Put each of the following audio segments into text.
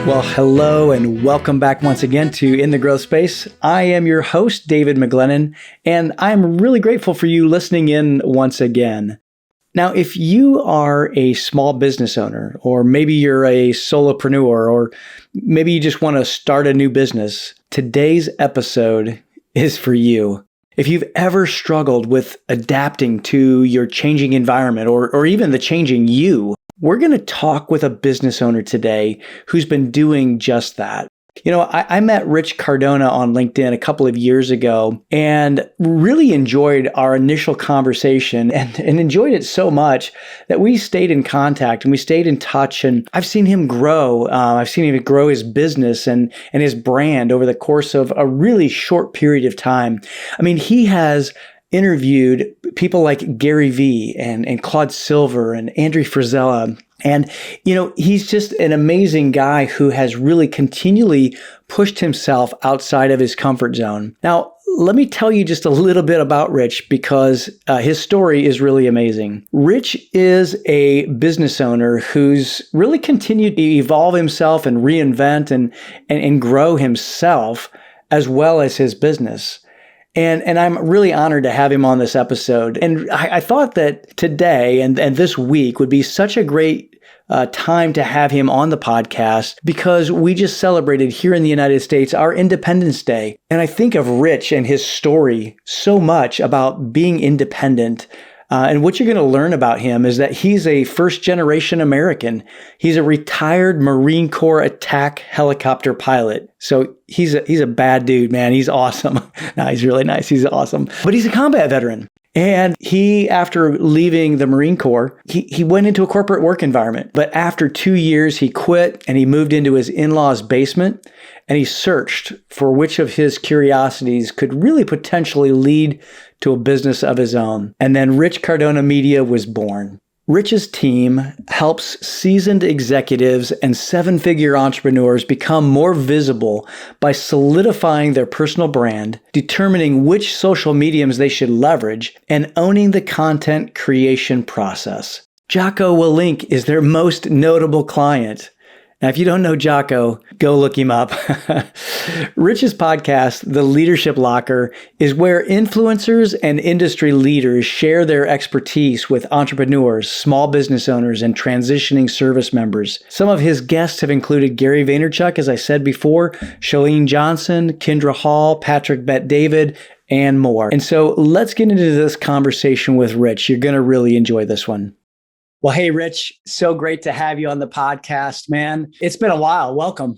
Well, hello and welcome back once again to In the Growth Space. I am your host, David McGlennon, and I'm really grateful for you listening in once again. Now, if you are a small business owner, or maybe you're a solopreneur, or maybe you just want to start a new business, today's episode is for you. If you've ever struggled with adapting to your changing environment or even the changing you, we're going to talk with a business owner today who's been doing just that. You know, I met Rich Cardona on LinkedIn a couple of years ago and really enjoyed our initial conversation and enjoyed it so much that we stayed in contact and we stayed in touch. And I've seen him grow. I've seen him grow his business and his brand over the course of a really short period of time. I mean, he has interviewed people like Gary Vee and Claude Silver and Andrew Frisella. And, you know, he's just an amazing guy who has really continually pushed himself outside of his comfort zone. Now, let me tell you just a little bit about Rich because his story is really amazing. Rich is a business owner who's really continued to evolve himself and reinvent and grow himself as well as his business. And I'm really honored to have him on this episode. And I thought that today and this week would be such a great time to have him on the podcast because we just celebrated here in the United States our Independence Day. And I think of Rich and his story so much about being independent. And what you're going to learn about him is that he's a first-generation American. He's a retired Marine Corps attack helicopter pilot. So he's a bad dude, man. He's awesome. No, he's really nice. He's awesome. But he's a combat veteran. And he, after leaving the Marine Corps, he went into a corporate work environment. But after 2 years, he quit and he moved into his in-laws' basement and he searched for which of his curiosities could really potentially lead to a business of his own. And then Rich Cardona Media was born. Rich's team helps seasoned executives and seven-figure entrepreneurs become more visible by solidifying their personal brand, determining which social mediums they should leverage, and owning the content creation process. Jocko Willink is their most notable client. Now, if you don't know Jocko, go look him up. Rich's podcast, The Leadership Locker, is where influencers and industry leaders share their expertise with entrepreneurs, small business owners, and transitioning service members. Some of his guests have included Gary Vaynerchuk, as I said before, Chalene Johnson, Kendra Hall, Patrick Bet-David, and more. And so let's get into this conversation with Rich. You're going to really enjoy this one. Well, hey, Rich, so great to have you on the podcast, man. It's been a while. Welcome.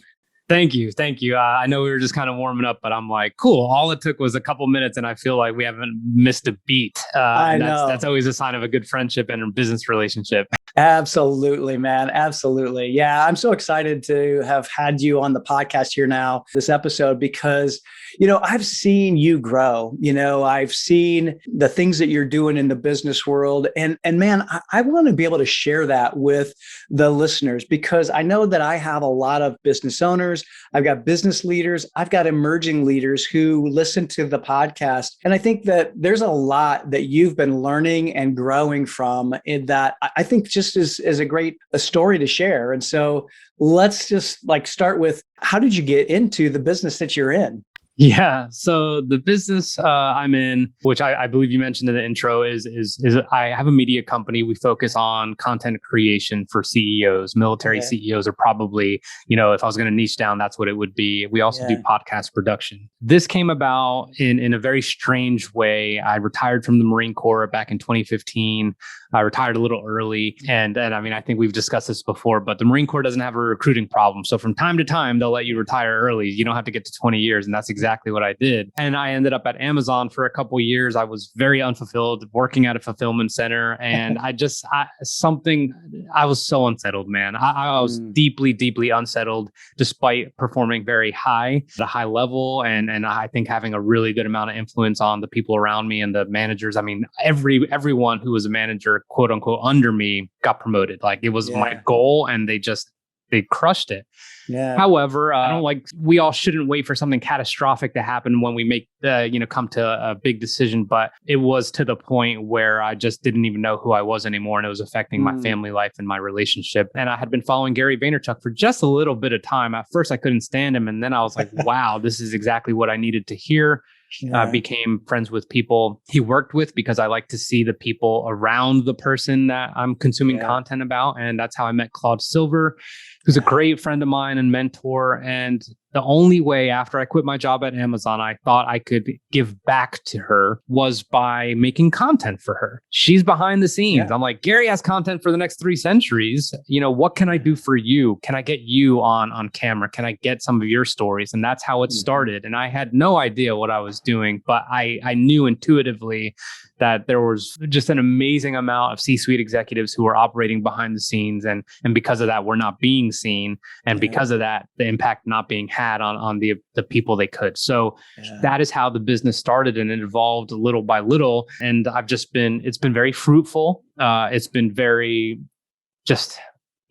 Thank you. Thank you. I know we were just kind of warming up, but I'm like, cool. All it took was a couple minutes and I feel like we haven't missed a beat. I know. That's always a sign of a good friendship and a business relationship. Absolutely, man. Absolutely. Yeah, I'm so excited to have had you on the podcast here now, this episode, because, you know, I've seen you grow. You know, I've seen the things that you're doing in the business world. And man, I want to be able to share that with the listeners because I know that I have a lot of business owners. I've got business leaders. I've got emerging leaders who listen to the podcast. And I think that there's a lot that you've been learning and growing from in that I think just is a great story to share. And so let's just start with, how did you get into the business that you're in? Yeah. So the business I'm in, which I believe you mentioned in the intro, is I have a media company. We focus on content creation for CEOs. Military CEOs are probably, you know, if I was going to niche down, that's what it would be. We also do podcast production. This came about in a very strange way. I retired from the Marine Corps back in 2015. I retired a little early. And I mean, I think we've discussed this before, but the Marine Corps doesn't have a recruiting problem. So from time to time, they'll let you retire early. You don't have to get to 20 years. And that's exactly what I did. And I ended up at Amazon for a couple of years. I was very unfulfilled, working at a fulfillment center. And I was so unsettled, man. I was deeply, deeply unsettled, despite performing very high at a high level. And I think having a really good amount of influence on the people around me and the managers. I mean, everyone who was a manager, quote unquote, under me got promoted. Like it was my goal and they crushed it. Yeah. However, I don't we all shouldn't wait for something catastrophic to happen when we make, come to a big decision. But it was to the point where I just didn't even know who I was anymore. And it was affecting my family life and my relationship. And I had been following Gary Vaynerchuk for just a little bit of time. At first, I couldn't stand him. And then I was like, wow, this is exactly what I needed to hear. Became friends with people he worked with because I like to see the people around the person that I'm consuming content about. And that's how I met Claude Silver, who's a great friend of mine and mentor. And the only way after I quit my job at Amazon, I thought I could give back to her was by making content for her. She's behind the scenes. I'm like, Gary has content for the next 3 centuries. What can I do for you? Can I get you on camera? Can I get some of your stories? And that's how it started. And I had no idea what I was doing, but I knew intuitively that there was just an amazing amount of C-suite executives who were operating behind the scenes. And because of that, we're not being seen. And because of that, the impact not being had on the people they could. So that is how the business started, and it evolved little by little. And it's been very fruitful. It's been very just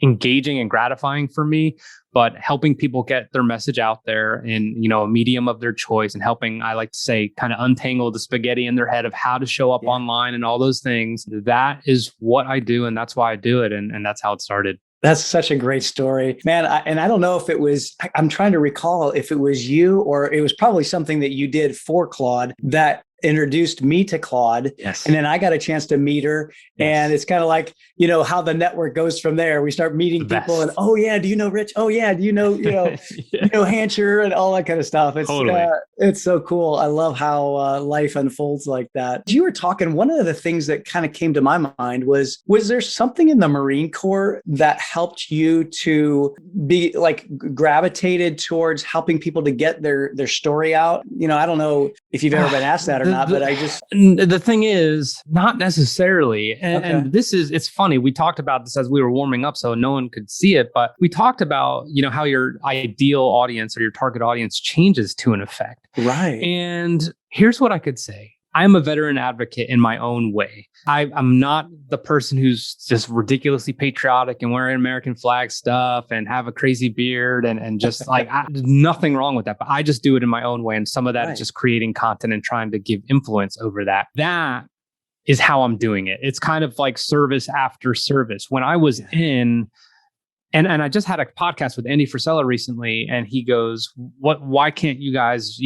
engaging and gratifying for me, but helping people get their message out there in, a medium of their choice, and helping, I like to say, kind of untangle the spaghetti in their head of how to show up online and all those things. That is what I do. And that's why I do it. And that's how it started. That's such a great story, man. And I don't know if it was, I'm trying to recall if it was you or it was probably something that you did for Claude that introduced me to Claude. Yes. And then I got a chance to meet her. Yes. And it's kind of like, how the network goes from there. We start meeting people and, oh yeah, do you know Rich? Oh yeah, do you know, Hancher and all that kind of stuff. It's totally. It's so cool. I love how life unfolds like that. You were talking, one of the things that kind of came to my mind was there something in the Marine Corps that helped you to be like gravitated towards helping people to get their story out? I don't know if you've ever been asked that or not, but the thing is, not necessarily. And it's funny. We talked about this as we were warming up, so no one could see it, but we talked about, how your ideal audience or your target audience changes to an effect. Right. And here's what I could say. I'm a veteran advocate in my own way. I'm not the person who's just ridiculously patriotic and wearing American flag stuff and have a crazy beard and just like, there's nothing wrong with that. But I just do it in my own way. And some of that is just creating content and trying to give influence over that. That is how I'm doing it. It's kind of like service after service. When I was in... And I just had a podcast with Andy Frisella recently, and he goes, why can't you guys,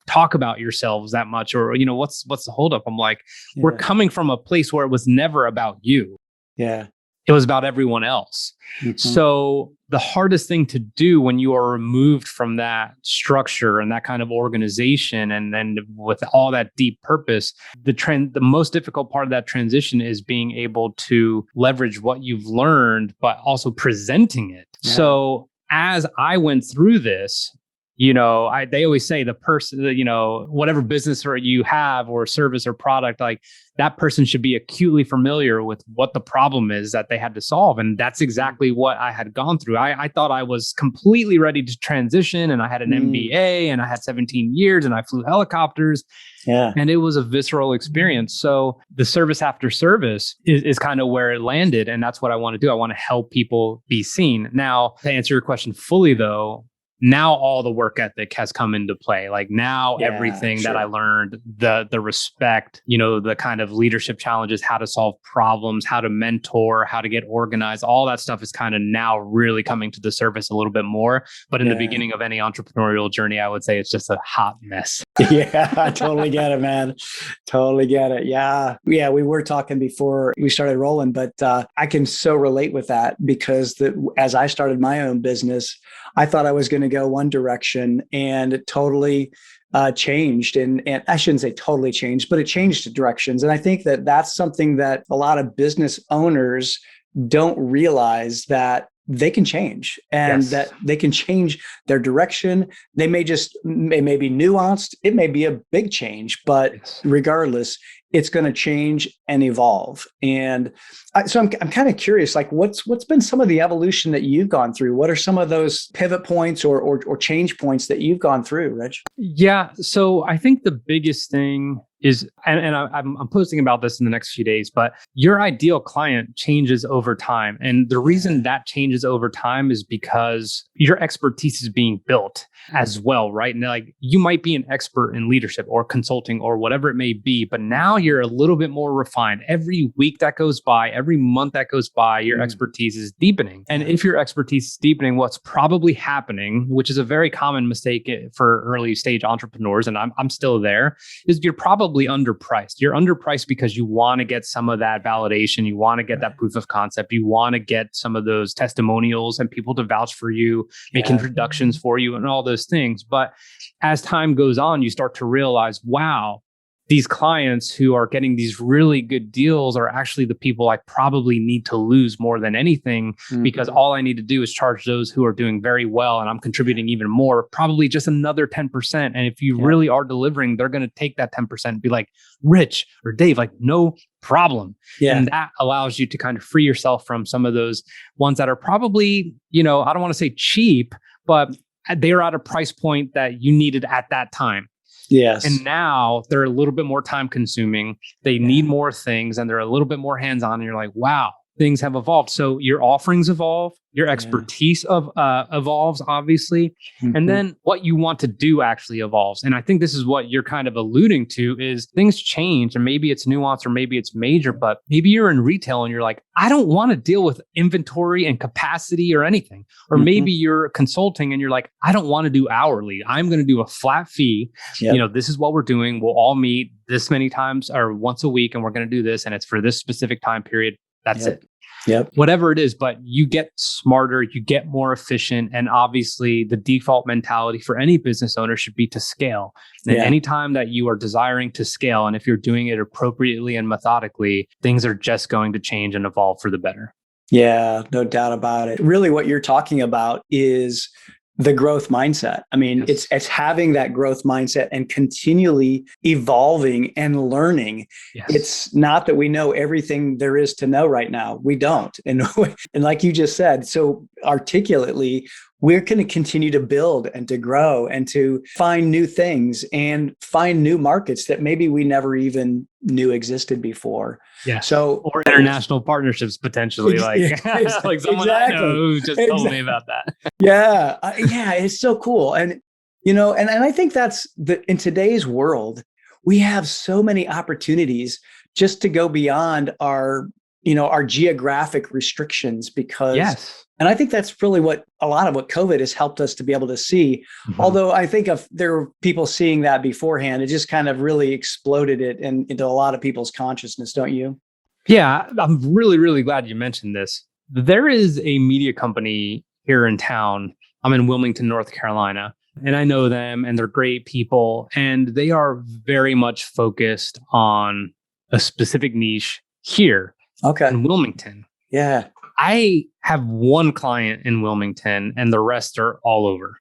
talk about yourselves that much? Or, what's the holdup? I'm like, we're coming from a place where it was never about you. Yeah. It was about everyone else. Mm-hmm. So the hardest thing to do when you are removed from that structure and that kind of organization, and then with all that deep purpose, the most difficult part of that transition is being able to leverage what you've learned, but also presenting it. Yeah. So as I went through this, they always say the person, whatever business or you have or service or product, like that person should be acutely familiar with what the problem is that they had to solve. And that's exactly what I had gone through. I thought I was completely ready to transition, and I had an MBA and I had 17 years and I flew helicopters. Yeah. And it was a visceral experience. So the service after service is kind of where it landed. And that's what I want to do. I want to help people be seen. Now, to answer your question fully though, now all the work ethic has come into play. Like now everything that I learned, the respect, the kind of leadership challenges, how to solve problems, how to mentor, how to get organized, all that stuff is kind of now really coming to the surface a little bit more. But in the beginning of any entrepreneurial journey, I would say it's just a hot mess. Yeah, I totally get it, man. Totally get it. Yeah. Yeah. We were talking before we started rolling, but I can so relate with that because as I started my own business, I thought I was going to go one direction, and it totally changed. And I shouldn't say totally changed, but it changed directions. And I think that that's something that a lot of business owners don't realize, that they can change and that they can change their direction. It may be nuanced. It may be a big change, but regardless, it's going to change and evolve. And so I'm kind of curious, like what's been some of the evolution that you've gone through? What are some of those pivot points or change points that you've gone through, Rich? Yeah. So I think the biggest thing is, and I'm posting about this in the next few days, but your ideal client changes over time. And the reason that changes over time is because your expertise is being built as well, right? And like you might be an expert in leadership or consulting or whatever it may be, but now you're a little bit more refined. Every week that goes by, every month that goes by, your expertise is deepening. And if your expertise is deepening, what's probably happening, which is a very common mistake for early stage entrepreneurs, and I'm still there, is you're probably underpriced. You're underpriced because you want to get some of that validation. You want to get that proof of concept. You want to get some of those testimonials and people to vouch for you, make introductions for you and all those things. But as time goes on, you start to realize, wow, these clients who are getting these really good deals are actually the people I probably need to lose more than anything, because all I need to do is charge those who are doing very well and I'm contributing even more, probably just another 10%. And if you really are delivering, they're going to take that 10% and be like, Rich or Dave, like, no problem. And that allows you to kind of free yourself from some of those ones that are probably, I don't want to say cheap, but they are at a price point that you needed at that time. Yes. And now they're a little bit more time consuming. They need more things and they're a little bit more hands-on. And you're like, wow, things have evolved. So your offerings evolve, your expertise evolves, obviously. And then what you want to do actually evolves. And I think this is what you're kind of alluding to, is things change, and maybe it's nuanced or maybe it's major, but maybe you're in retail and you're like, I don't want to deal with inventory and capacity or anything. Or maybe you're consulting and you're like, I don't want to do hourly. I'm going to do a flat fee. This is what we're doing. We'll all meet this many times or once a week, and we're going to do this. And it's for this specific time period. That's it. Whatever it is, but you get smarter, you get more efficient. And obviously the default mentality for any business owner should be to scale. And anytime that you are desiring to scale, and if you're doing it appropriately and methodically, things are just going to change and evolve for the better. Yeah, no doubt about it. Really what you're talking about is the growth mindset. I mean, it's having that growth mindset and continually evolving and learning. It's not that we know everything there is to know right now. We don't. And like you just said, so articulately, we're going to continue to build and to grow and to find new things and find new markets that maybe we never even knew existed before. So, or international partnerships potentially, like someone I know who just told me about that. It's so cool. And, and I think that's in today's world, we have so many opportunities just to go beyond our geographic restrictions, because and I think that's really a lot of what COVID has helped us to be able to see. Although I think there were people seeing that beforehand, it just kind of really exploded it into a lot of people's consciousness, don't you? Yeah, I'm really, really glad you mentioned this. There is a media company here in town. I'm in Wilmington, North Carolina, and I know them, and they're great people, and they are very much focused on a specific niche here in Wilmington. I have one client in Wilmington, and the rest are all over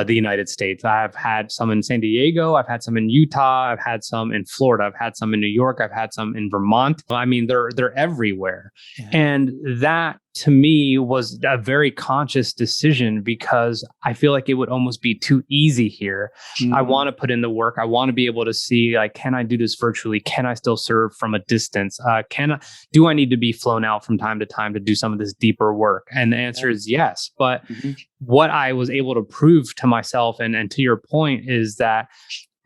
the United States. I've had some in San Diego. I've had some in Utah. I've had some in Florida. I've had some in New York. I've had some in Vermont. I mean, they're everywhere. And that, to me, was a very conscious decision, because I feel like it would almost be too easy here. I want to put in the work. I want to be able to see, like, can I do this virtually? Can I still serve from a distance? Do I need to be flown out from time to time to do some of this deeper work? And the answer is yes. But what I was able to prove to myself, and to your point, is that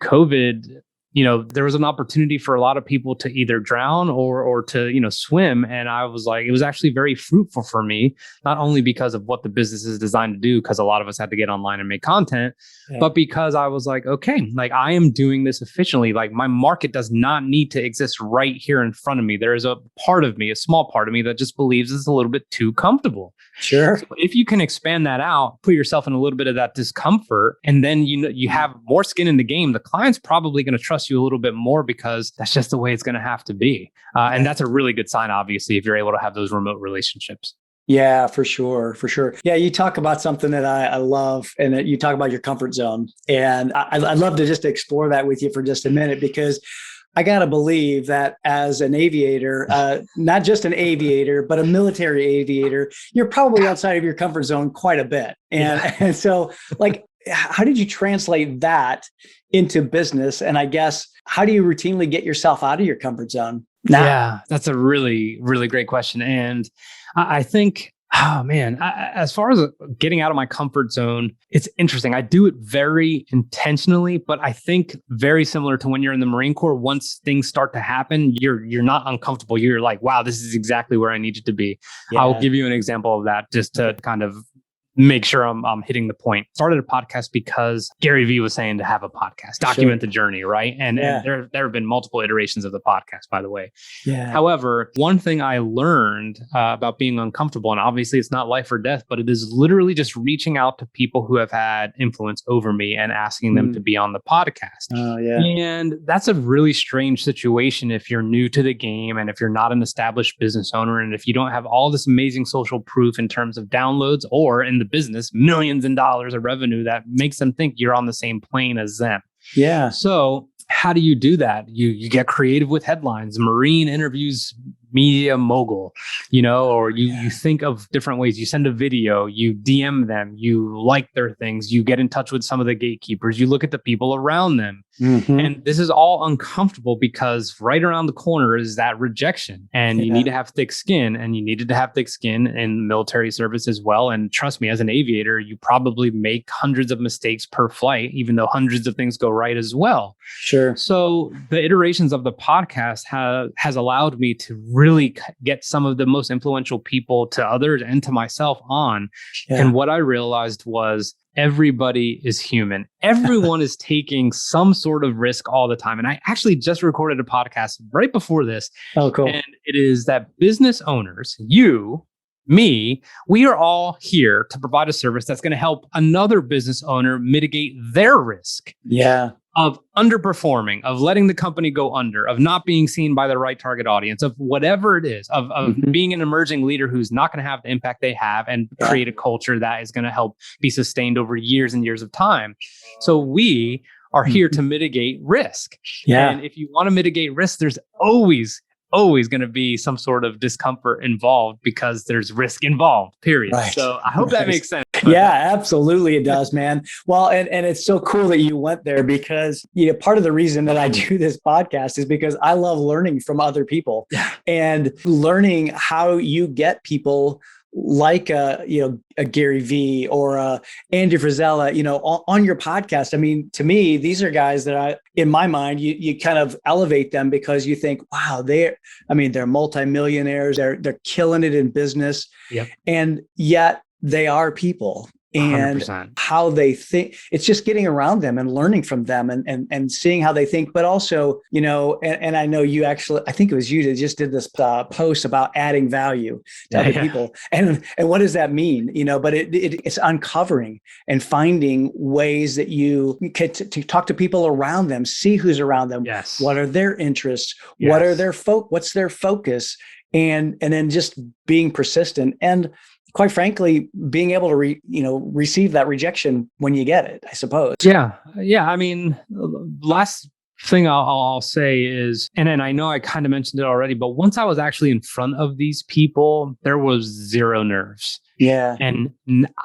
COVID, there was an opportunity for a lot of people to either drown or to, swim. And I was like, it was actually very fruitful for me, not only because of what the business is designed to do, because a lot of us had to get online and make content, but because I was like, okay, like, I am doing this efficiently. Like, my market does not need to exist right here in front of me. There is a part of me, a small part of me, that just believes it's a little bit too comfortable. Sure. So if you can expand that out, put yourself in a little bit of that discomfort, and then you have more skin in the game, the client's probably going to trust you a little bit more, because that's just the way it's going to have to be. And that's a really good sign, obviously, if you're able to have those remote relationships. Yeah, for sure. For sure. Yeah. You talk about something that I love, and you talk about your comfort zone. And I'd love to just explore that with you for just a minute, because I got to believe that as an aviator, not just an aviator, but a military aviator, you're probably outside of your comfort zone quite a bit. And so, like, how did you translate that into business? And I guess, how do you routinely get yourself out of your comfort zone now? Yeah, that's a really, really great question. And I think, oh man, as far as getting out of my comfort zone, it's interesting. I do it very intentionally, but I think very similar to when you're in the Marine Corps, once things start to happen, you're not uncomfortable. You're like, wow, this is exactly where I needed to be. Yeah. I'll give you an example of that just to kind of make sure I'm hitting the point. Started a podcast because Gary Vee was saying to have a podcast, document the journey, right? And there have been multiple iterations of the podcast, by the way. Yeah. However, one thing I learned about being uncomfortable, and obviously it's not life or death, but it is literally just reaching out to people who have had influence over me and asking them to be on the podcast. Oh, yeah. And that's a really strange situation if you're new to the game and if you're not an established business owner and if you don't have all this amazing social proof in terms of downloads or in the business, millions in dollars of revenue that makes them think you're on the same plane as them. Yeah. So how do you do that? You get creative with headlines. Marine interviews media mogul, or you think of different ways. You send a video, you DM them, you like their things, you get in touch with some of the gatekeepers, you look at the people around them. Mm-hmm. And this is all uncomfortable because right around the corner is that rejection. And you need to have thick skin, and you needed to have thick skin in military service as well. And trust me, as an aviator, you probably make hundreds of mistakes per flight, even though hundreds of things go right as well. Sure. So the iterations of the podcast has allowed me to really get some of the most influential people to others and to myself on. Yeah. And what I realized was everybody is human. Everyone is taking some sort of risk all the time. And I actually just recorded a podcast right before this. Oh, cool. And it is that business owners, you, me, we are all here to provide a service that's going to help another business owner mitigate their risk. Yeah. Of underperforming, of letting the company go under, of not being seen by the right target audience, of whatever it is, of being an emerging leader who's not going to have the impact they have and create a culture that is going to help be sustained over years and years of time. So we are here to mitigate risk. Yeah. And if you want to mitigate risk, there's always going to be some sort of discomfort involved because there's risk involved, period. Right. So I hope that makes sense. Yeah, absolutely. It does, man. Well, and it's so cool that you went there because, part of the reason that I do this podcast is because I love learning from other people and learning how you get people like a Gary Vee or Andy Frisella, on your podcast. I mean, to me, these are guys that in my mind, you kind of elevate them because you think, wow, they're multimillionaires. They're killing it in business. Yep. And yet they are people. And 100%. How they think, it's just getting around them and learning from them and seeing how they think, but also, and I know you actually, I think it was you that just did this post about adding value to other people. And what does that mean? But it's uncovering and finding ways that you can to talk to people around them, see who's around them. Yes. What are their interests? Yes. What are what's their focus? And then just being persistent and, quite frankly, being able to receive that rejection when you get it, I suppose. Yeah. I mean, last thing I'll say is, and I know I kind of mentioned it already, but once I was actually in front of these people, there was zero nerves. Yeah. And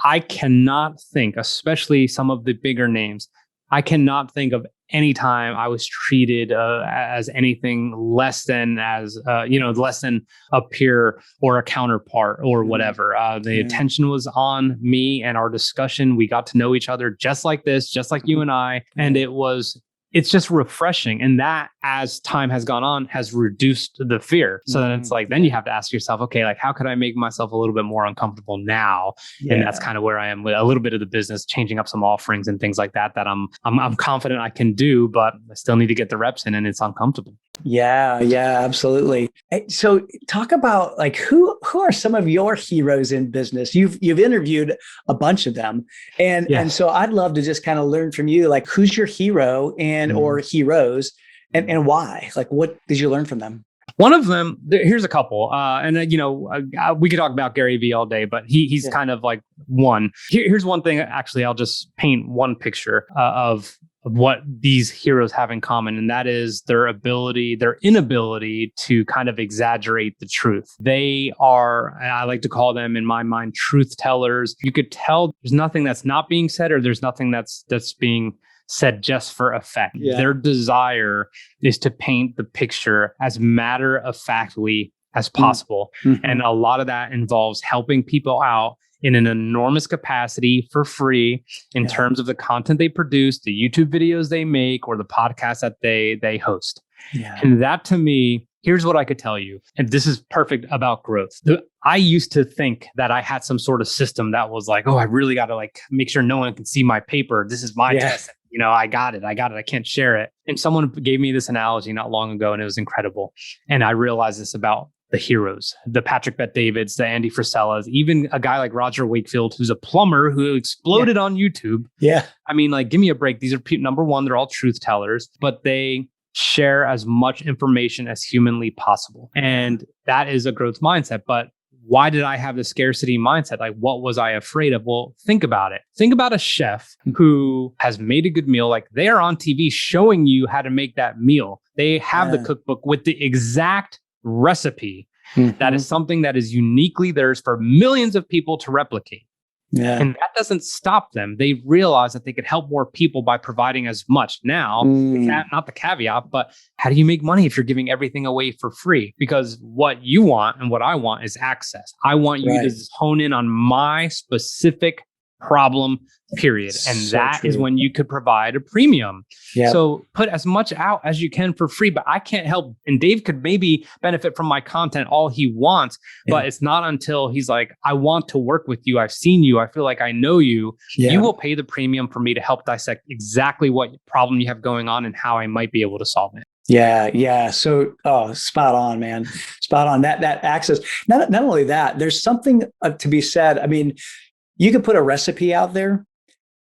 I cannot think, especially some of the bigger names, I cannot think of any time I was treated as anything less than less than a peer or a counterpart or whatever. The attention was on me and our discussion. We got to know each other just like this, just like you and I. And it's just refreshing. And that, as time has gone on, has reduced the fear. So then it's like, then you have to ask yourself, okay, like, how could I make myself a little bit more uncomfortable now? Yeah. And that's kind of where I am with a little bit of the business, changing up some offerings and things like that I'm confident I can do, but I still need to get the reps in and it's uncomfortable. Yeah, absolutely. So talk about like who are some of your heroes in business? You've interviewed a bunch of them. And so I'd love to just kind of learn from you, like who's your hero and or heroes and why? Like what did you learn from them? One of them, here's a couple. We could talk about Gary Vee all day, but he's kind of like one. Here's one thing. Actually, I'll just paint one picture of what these heroes have in common, and that is their inability to kind of exaggerate the truth. They are, I like to call them in my mind, truth tellers. You could tell there's nothing that's not being said, or there's nothing that's being said just for effect. Yeah. Their desire is to paint the picture as matter of factly as possible. Mm-hmm. And a lot of that involves helping people out in an enormous capacity for free in terms of the content they produce, the YouTube videos they make, or the podcasts that they host. Yeah. And that, to me, here's what I could tell you. And this is perfect about growth. I used to think that I had some sort of system that was like, oh, I really got to like make sure no one can see my paper. This is my test. You know, I got it. I can't share it. And someone gave me this analogy not long ago, and it was incredible. And I realized this about the heroes, the Patrick Bet-Davids, the Andy Frisellas, even a guy like Roger Wakefield, who's a plumber who exploded on YouTube. Yeah. I mean, like, give me a break. These are people, number one, they're all truth tellers, but they share as much information as humanly possible. And that is a growth mindset. But why did I have the scarcity mindset? Like, what was I afraid of? Well, think about it. Think about a chef who has made a good meal. Like, they are on TV showing you how to make that meal. They have the cookbook with the exact recipe. That is something that is uniquely theirs for millions of people to replicate. Yeah. And that doesn't stop them. They realize that they could help more people by providing as much. Now, not the caveat, but how do you make money if you're giving everything away for free? Because what you want and what I want is access. I want you to just hone in on my specific problem, period. And So that true. is when you could provide a premium. Yep. So put as much out as you can for free, but I can't help. And Dave could maybe benefit from my content all he wants, but it's not until he's like, I want to work with you. I've seen you. I feel like I know you. Yeah. You will pay the premium for me to help dissect exactly what problem you have going on and how I might be able to solve it. Yeah. Yeah. So, spot on, man. Spot on. That access. Not only that, there's something to be said. I mean, you can put a recipe out there,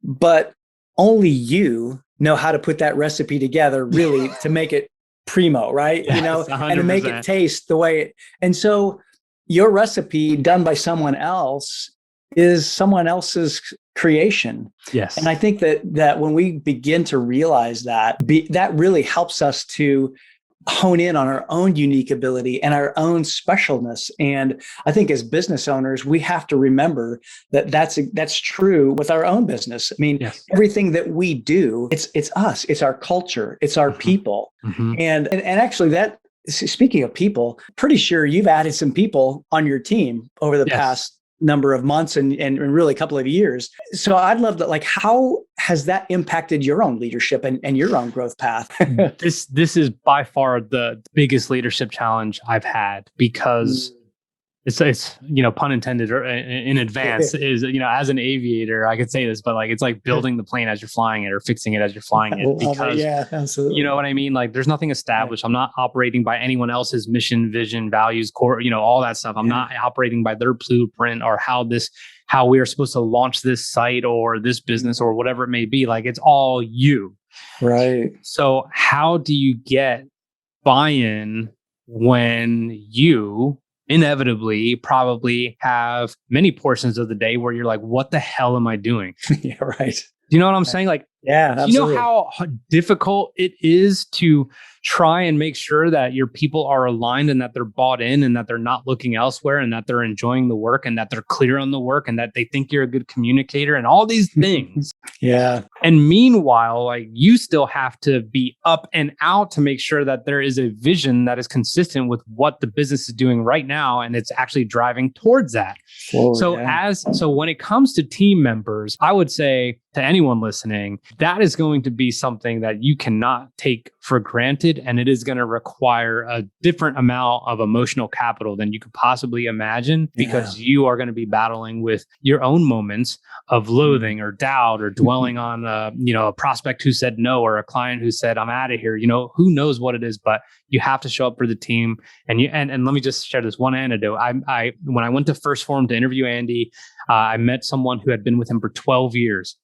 but only you know how to put that recipe together really to make it primo, right? Yes, you know, 100%. and to make it taste the way it. And so your recipe done by someone else is someone else's creation. Yes. And I think that when we begin to realize that, that really helps us to hone in on our own unique ability and our own specialness. And I think as business owners, we have to remember that that's true with our own business. I mean, everything that we do, it's us, it's our culture, it's our people. And actually that, speaking of people, pretty sure you've added some people on your team over the past number of months and really a couple of years. So I'd love that. Like, how has that impacted your own leadership and your own growth path? This is by far the biggest leadership challenge I've had, because it's pun intended or in advance is, as an aviator, I could say this, but like, it's like building the plane as you're flying it or fixing it as you're flying it, because absolutely. You know what I mean? Like, there's nothing established. I'm not operating by anyone else's mission, vision, values, core, all that stuff. I'm not operating by their blueprint or how we are supposed to launch this site or this business or whatever it may be. Like, it's all you. Right. So how do you get buy-in when you inevitably probably have many portions of the day where you're like, what the hell am I doing? Yeah, right. Do you know what I'm saying? Like, absolutely. you know how difficult it is to try and make sure that your people are aligned and that they're bought in and that they're not looking elsewhere and that they're enjoying the work and that they're clear on the work and that they think you're a good communicator and all these things. Yeah. And meanwhile, like, you still have to be up and out to make sure that there is a vision that is consistent with what the business is doing right now. And it's actually driving towards that. So when it comes to team members, I would say to anyone listening, that is going to be something that you cannot take for granted. And it is going to require a different amount of emotional capital than you could possibly imagine, because you are going to be battling with your own moments of loathing or doubt or dwelling on, a prospect who said no or a client who said, I'm out of here. Who knows what it is, but you have to show up for the team. And let me just share this one anecdote. When I went to First Forum to interview Andy, I met someone who had been with him for 12 years.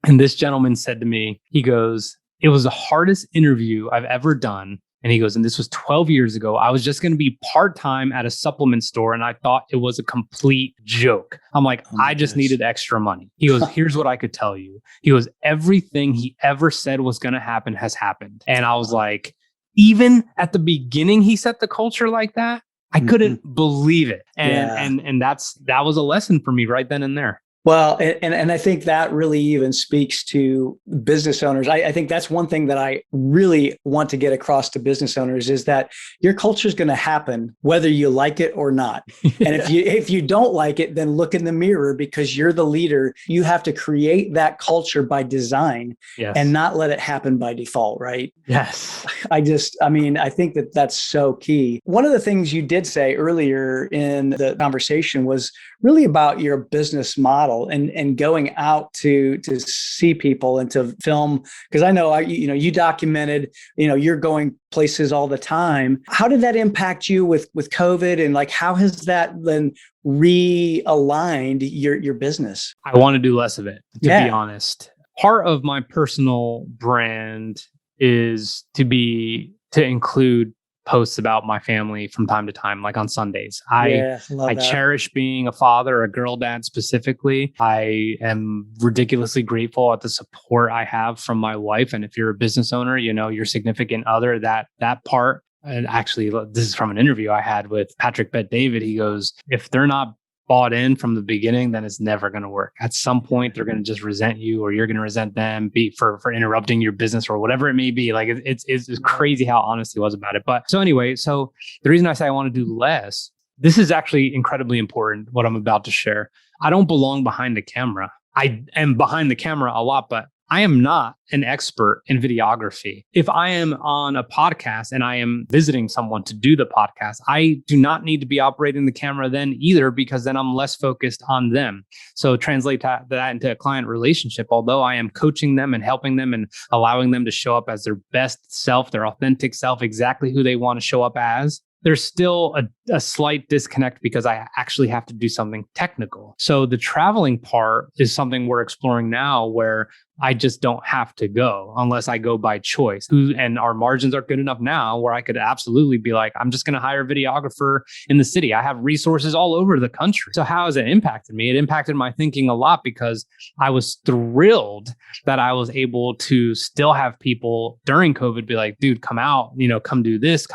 And this gentleman said to me, he goes, it was the hardest interview I've ever done And he goes, and this was 12 years ago. I was just going to be part-time at a supplement store. And I thought it was a complete joke. I'm like, I just needed extra money. He goes, here's what I could tell you. He goes, everything he ever said was going to happen has happened. And I was like, even at the beginning, he set the culture like that. I couldn't believe it. And that was a lesson for me right then and there. Well, and I think that really even speaks to business owners. I think that's one thing that I really want to get across to business owners is that your culture is going to happen whether you like it or not. And if you don't like it, then look in the mirror because you're the leader. You have to create that culture by design and not let it happen by default, right? Yes. I think that that's so key. One of the things you did say earlier in the conversation was really about your business model and going out to see people and to film. Because I know you documented, you're going places all the time. How did that impact you with COVID, and like how has that then realigned your business? I want to do less of it, to be honest. Part of my personal brand is to include posts about my family from time to time, like on Sundays. I cherish being a father, a girl dad specifically. I am ridiculously grateful at the support I have from my wife. And if you're a business owner, your significant other, that part. And actually, this is from an interview I had with Patrick Bet-David. He goes, if they're not bought in from the beginning, then it's never going to work. At some point, they're going to just resent you, or you're going to resent them for interrupting your business or whatever it may be. Like it's crazy how honest he was about it. But so anyway, so the reason I say I want to do less, this is actually incredibly important, what I'm about to share. I don't belong behind the camera. I am behind the camera a lot, but I am not an expert in videography. If I am on a podcast and I am visiting someone to do the podcast, I do not need to be operating the camera then either, because then I'm less focused on them. So translate that into a client relationship. Although I am coaching them and helping them and allowing them to show up as their best self, their authentic self, exactly who they want to show up as, there's still a slight disconnect because I actually have to do something technical. So the traveling part is something we're exploring now, where I just don't have to go unless I go by choice. And our margins are good enough now where I could absolutely be like, I'm just going to hire a videographer in the city. I have resources all over the country. So how has it impacted me? It impacted my thinking a lot, because I was thrilled that I was able to still have people during COVID be like, dude, come out, come do this,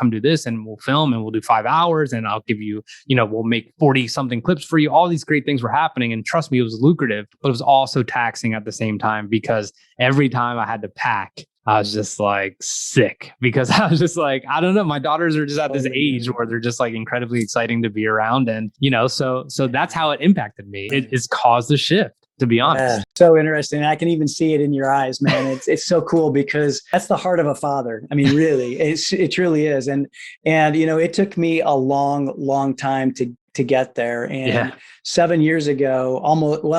and we'll film and we'll do 5 hours and I'll give you, we'll make 40 something clips for you. All these great things were happening. And trust me, it was lucrative, but it was also taxing at the same time, because every time I had to pack, I was just like sick, because I was just like, I don't know. My daughters are just at this age where they're just like incredibly exciting to be around. And, so that's how it impacted me. It's caused a shift, to be honest. Yeah, so interesting. I can even see it in your eyes, man. It's so cool, because that's the heart of a father. I mean, really, it truly is. And, it took me a long time to get there. And 7 years ago,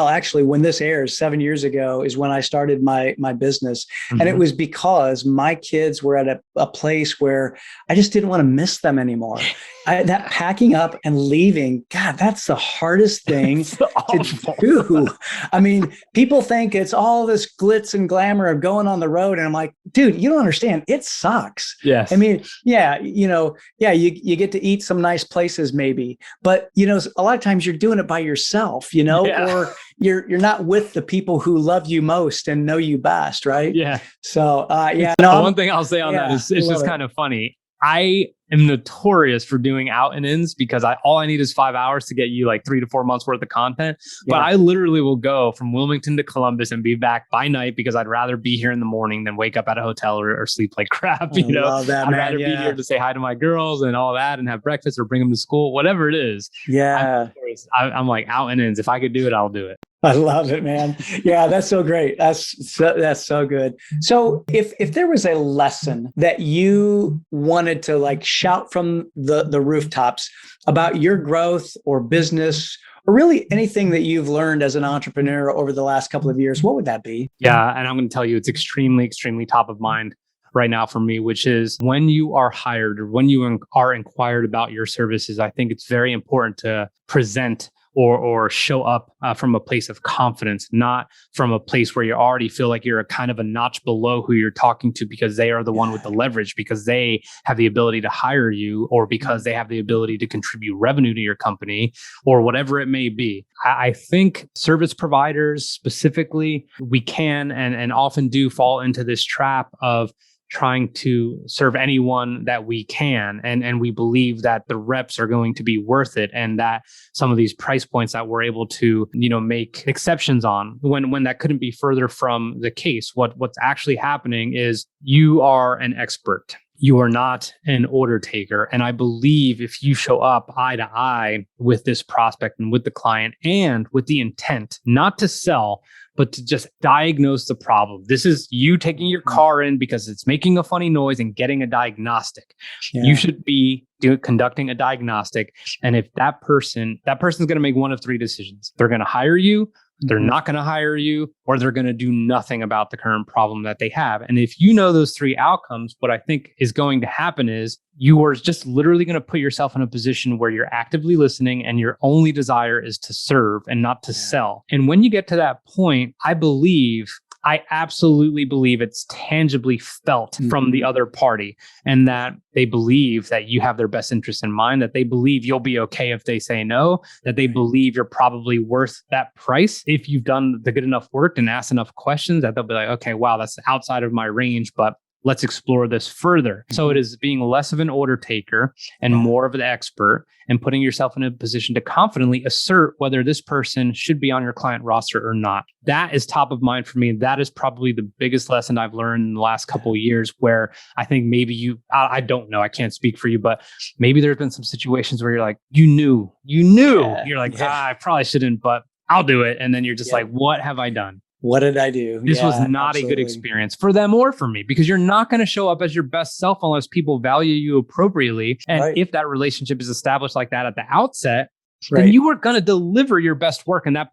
actually, when this airs, 7 years ago is when I started my business. Mm-hmm. And it was because my kids were at a place where I just didn't want to miss them anymore. That packing up and leaving, God, that's the hardest thing to do. I mean, people think it's all this glitz and glamour of going on the road. And I'm like, dude, you don't understand. It sucks. Yes. I mean, you get to eat some nice places maybe, but a lot of times you're doing it by yourself, or you're not with the people who love you most and know you best, right? Yeah. So, one thing I'll say on that is it's just kind of funny. I am notorious for doing out and ins, because all I need is 5 hours to get you like 3 to 4 months worth of content. Yeah. But I literally will go from Wilmington to Columbus and be back by night, because I'd rather be here in the morning than wake up at a hotel or sleep like crap. Love that, I'd rather be here to say hi to my girls and all that and have breakfast or bring them to school, whatever it is. Yeah. I'm like out and ins. If I could do it, I'll do it. I love it, man. Yeah, that's so great. That's so good. So if there was a lesson that you wanted to like shout from the rooftops about your growth or business, or really anything that you've learned as an entrepreneur over the last couple of years, what would that be? Yeah, and I'm going to tell you, it's extremely, extremely top of mind right now for me, which is when you are hired or when you are inquired about your services, I think it's very important to present or show up from a place of confidence, not from a place where you already feel like you're a kind of a notch below who you're talking to because they are the one with the leverage, because they have the ability to hire you, or because they have the ability to contribute revenue to your company, or whatever it may be. I think service providers specifically, we can and often do fall into this trap of trying to serve anyone that we can. And we believe that the reps are going to be worth it, and that some of these price points that we're able to, make exceptions on, when that couldn't be further from the case. What's actually happening is you are an expert. You are not an order taker. And I believe if you show up eye to eye with this prospect and with the client, and with the intent not to sell, but to just diagnose the problem. This is you taking your car in because it's making a funny noise and getting a diagnostic. Yeah. You should be conducting a diagnostic. And if that person's going to make one of three decisions. They're going to hire you, they're not going to hire you, or they're going to do nothing about the current problem that they have. And if you know those three outcomes, what I think is going to happen is you are just literally going to put yourself in a position where you're actively listening and your only desire is to serve and not to sell. And when you get to that point, I absolutely believe it's tangibly felt from the other party, and that they believe that you have their best interest in mind, that they believe you'll be okay if they say no, that they believe you're probably worth that price if you've done the good enough work and asked enough questions, that they'll be like, okay, wow, that's outside of my range, but let's explore this further. So it is being less of an order taker and more of an expert, and putting yourself in a position to confidently assert whether this person should be on your client roster or not. That is top of mind for me. That is probably the biggest lesson I've learned in the last couple of years, where I think maybe I don't know, I can't speak for you, but maybe there's been some situations where you're like, you knew, you're like, I probably shouldn't, but I'll do it. And then you're just like, what have I done? What did I do? This was not a good experience for them or for me, because you're not going to show up as your best self unless people value you appropriately. And if that relationship is established like that at the outset, then you are going to deliver your best work. And that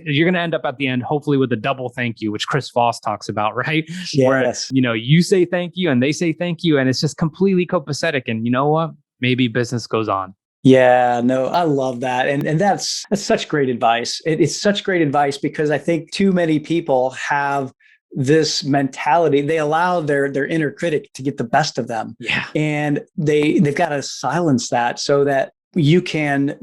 you're going to end up at the end, hopefully with a double thank you, which Chris Voss talks about, right? Yes. Where, you say thank you and they say thank you, and it's just completely copacetic. And you know what? Maybe business goes on. Yeah, no, I love that. And that's such great advice. It's such great advice, because I think too many people have this mentality. They allow their inner critic to get the best of them. Yeah. And they've got to silence that so that you can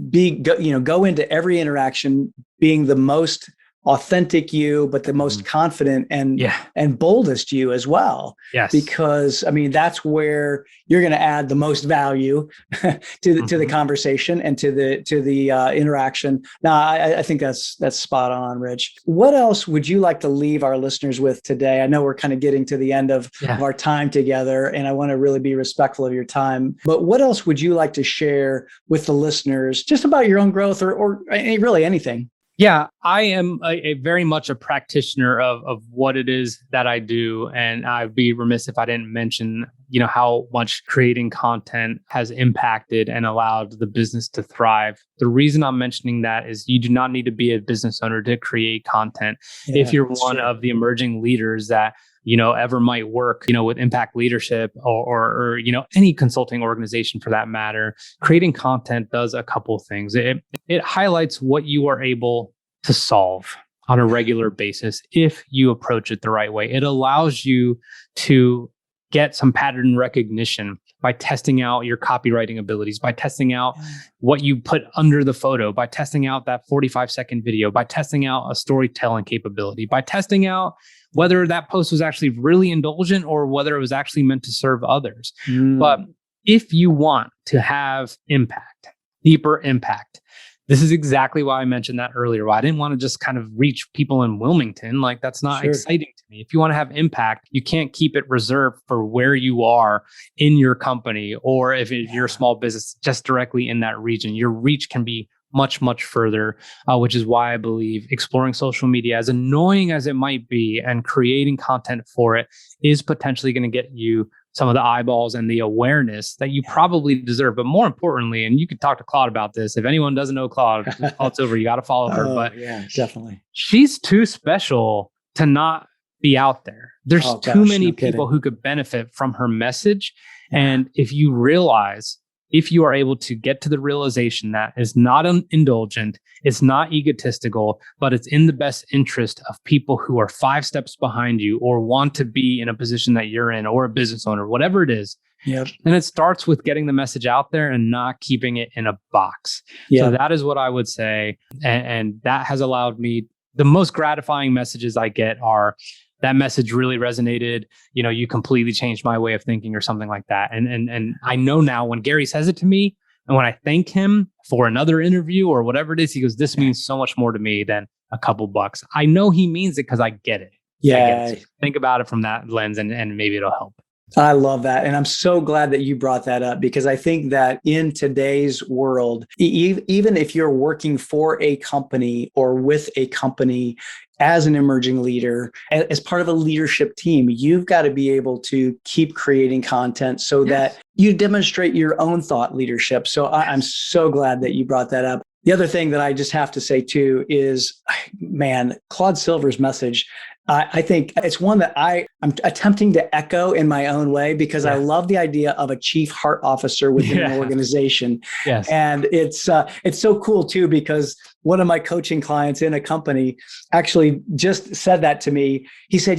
go into every interaction being the most authentic you, but the most confident and boldest you as well. Yes. Because that's where you're going to add the most value to the conversation and to the interaction. Now, I think that's spot on, Rich. What else would you like to leave our listeners with today? I know we're kind of getting to the end of our time together, and I want to really be respectful of your time. But what else would you like to share with the listeners, just about your own growth or really anything? Yeah, I am a very much a practitioner of what it is that I do. And I'd be remiss if I didn't mention, how much creating content has impacted and allowed the business to thrive. The reason I'm mentioning that is you do not need to be a business owner to create content. If you're one of the emerging leaders that ever might work, with impact leadership or any consulting organization for that matter, creating content does a couple things. It highlights what you are able to solve on a regular basis if you approach it the right way. It allows you to get some pattern recognition by testing out your copywriting abilities, by testing out what you put under the photo, by testing out that 45-second video, by testing out a storytelling capability, by testing out whether that post was actually really indulgent or whether it was actually meant to serve others. But if you want to have impact, deeper impact, this is exactly why I mentioned that earlier. Why I didn't want to just kind of reach people in Wilmington. Like, that's not exciting to me. If you want to have impact, you can't keep it reserved for where you are in your company, or if you're a small business, just directly in that region. Your reach can be much, much further, which is why I believe exploring social media, as annoying as it might be, and creating content for it is potentially going to get you some of the eyeballs and the awareness that you probably deserve. But more importantly, and you could talk to Claude about this, if anyone doesn't know Claude, Claude's over, you got to follow her. But yeah, definitely. She's too special to not be out there. There's too many people who could benefit from her message. And if you realize if you are able to get to the realization that it's not indulgent, it's not egotistical, but it's in the best interest of people who are 5 steps behind you or want to be in a position that you're in, or a business owner, whatever it is. Yep. And it starts with getting the message out there and not keeping it in a box. Yep. So that is what I would say. And that has allowed me, the most gratifying messages I get are, that message really resonated. You completely changed my way of thinking, or something like that. And I know now when Gary says it to me, and when I thank him for another interview or whatever it is, he goes, this means so much more to me than a couple bucks. I know he means it because I get it. Yeah. So think about it from that lens, and maybe it'll help. I love that. And I'm so glad that you brought that up, because I think that in today's world, even if you're working for a company or with a company as an emerging leader, as part of a leadership team, you've got to be able to keep creating content so that you demonstrate your own thought leadership. So I'm so glad that you brought that up. The other thing that I just have to say too is, man, Claude Silver's message, I think it's one that I'm attempting to echo in my own way, because I love the idea of a chief heart officer within an organization. Yes. And it's so cool too, because one of my coaching clients in a company actually just said that to me. He said,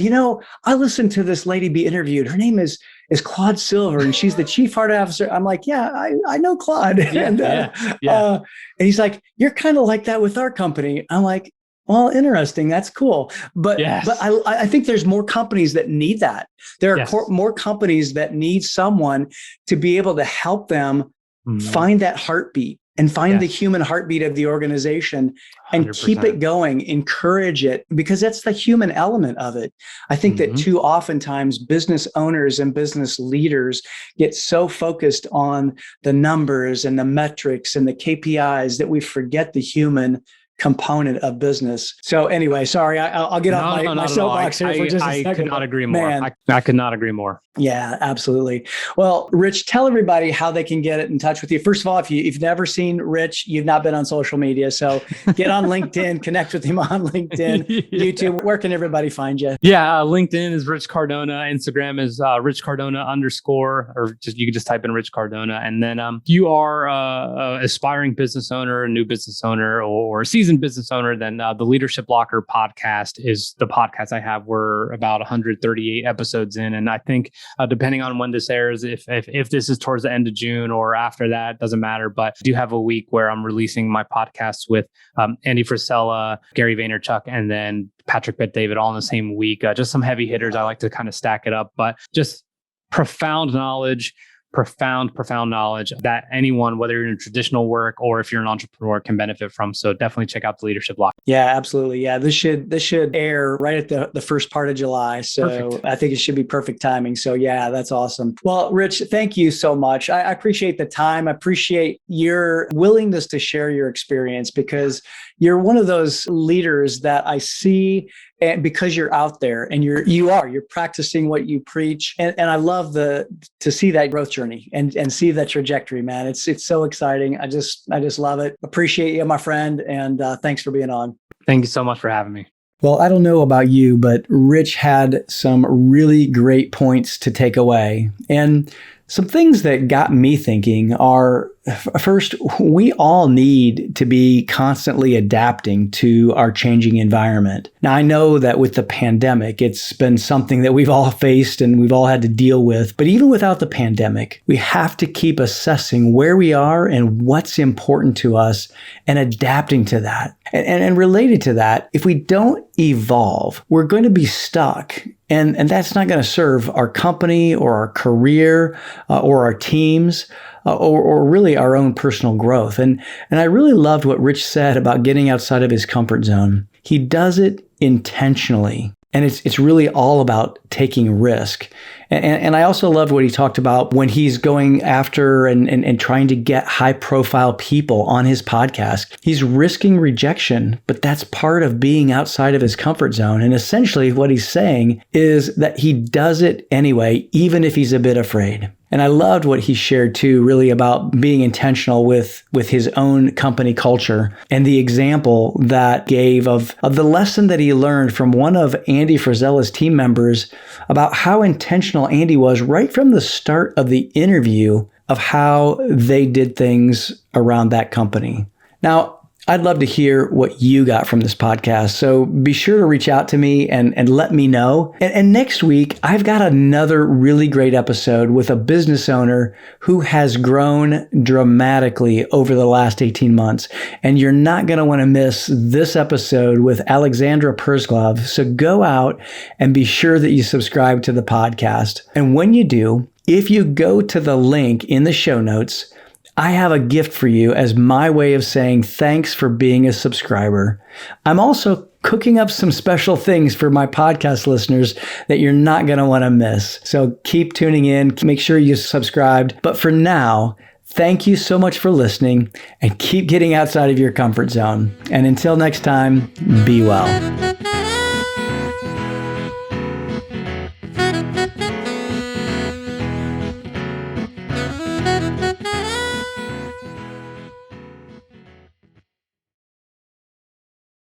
I listened to this lady be interviewed. Her name is Claude Silver, and she's the chief heart officer. I'm like, yeah, I know Claude. And he's like, you're kind of like that with our company. I'm like, well, interesting. That's cool. But I think there's more companies that need that. There are more companies that need someone to be able to help them find that heartbeat and find the human heartbeat of the organization and 100%. Keep it going, encourage it, because that's the human element of it. I think that too oftentimes business owners and business leaders get so focused on the numbers and the metrics and the KPIs that we forget the human component of business. So anyway, sorry, I'll get off my soapbox here for just a second. I could not agree more. I could not agree more. Yeah, absolutely. Well, Rich, tell everybody how they can get in touch with you. First of all, if you've never seen Rich, you've not been on social media. So get on LinkedIn, connect with him on LinkedIn, YouTube. Where can everybody find you? Yeah, LinkedIn is Rich Cardona. Instagram is Rich Cardona _, or you can just type in Rich Cardona. And then you are an aspiring business owner, a new business owner, or a seasoned business owner, then the Leadership Locker podcast is the podcast I have. We're about 138 episodes in. And I think depending on when this airs, if this is towards the end of June or after that, doesn't matter. But I do have a week where I'm releasing my podcasts with Andy Frisella, Gary Vaynerchuk, and then Patrick Bet-David all in the same week. Just some heavy hitters. I like to kind of stack it up, but just profound knowledge that anyone, whether you're in traditional work or if you're an entrepreneur, can benefit from. So definitely check out the Leadership Lock. Yeah, absolutely. Yeah, this should air right at the first part of July. So perfect. I think it should be perfect timing. So yeah, that's awesome. Well, Rich, thank you so much. I appreciate the time. I appreciate your willingness to share your experience, because you're one of those leaders that I see, and because you're out there and you're practicing what you preach. And I love to see that growth journey and see that trajectory, man. It's so exciting. I just love it. Appreciate you, my friend. And thanks for being on. Thank you so much for having me. Well, I don't know about you, but Rich had some really great points to take away. And some things that got me thinking are, first, we all need to be constantly adapting to our changing environment. Now, I know that with the pandemic, it's been something that we've all faced and we've all had to deal with. But even without the pandemic, we have to keep assessing where we are and what's important to us and adapting to that. And related to that, if we don't evolve, we're going to be stuck. And that's not going to serve our company or our career or our teams or really our own personal growth. And I really loved what Rich said about getting outside of his comfort zone. He does it intentionally. And it's really all about taking risk. And I also loved what he talked about when he's going after and trying to get high profile people on his podcast. He's risking rejection, but that's part of being outside of his comfort zone. And essentially what he's saying is that he does it anyway, even if he's a bit afraid. And I loved what he shared too, really about being intentional with his own company culture, and the example that gave of the lesson that he learned from one of Andy Frisella's team members about how intentional Andy was right from the start of the interview of how they did things around that company. Now, I'd love to hear what you got from this podcast. So be sure to reach out to me and let me know. And next week, I've got another really great episode with a business owner who has grown dramatically over the last 18 months. And you're not going to want to miss this episode with Alexandra Persglov. So go out and be sure that you subscribe to the podcast. And when you do, if you go to the link in the show notes, I have a gift for you as my way of saying thanks for being a subscriber. I'm also cooking up some special things for my podcast listeners that you're not going to want to miss. So keep tuning in. Make sure you subscribed. But for now, thank you so much for listening and keep getting outside of your comfort zone. And until next time, be well.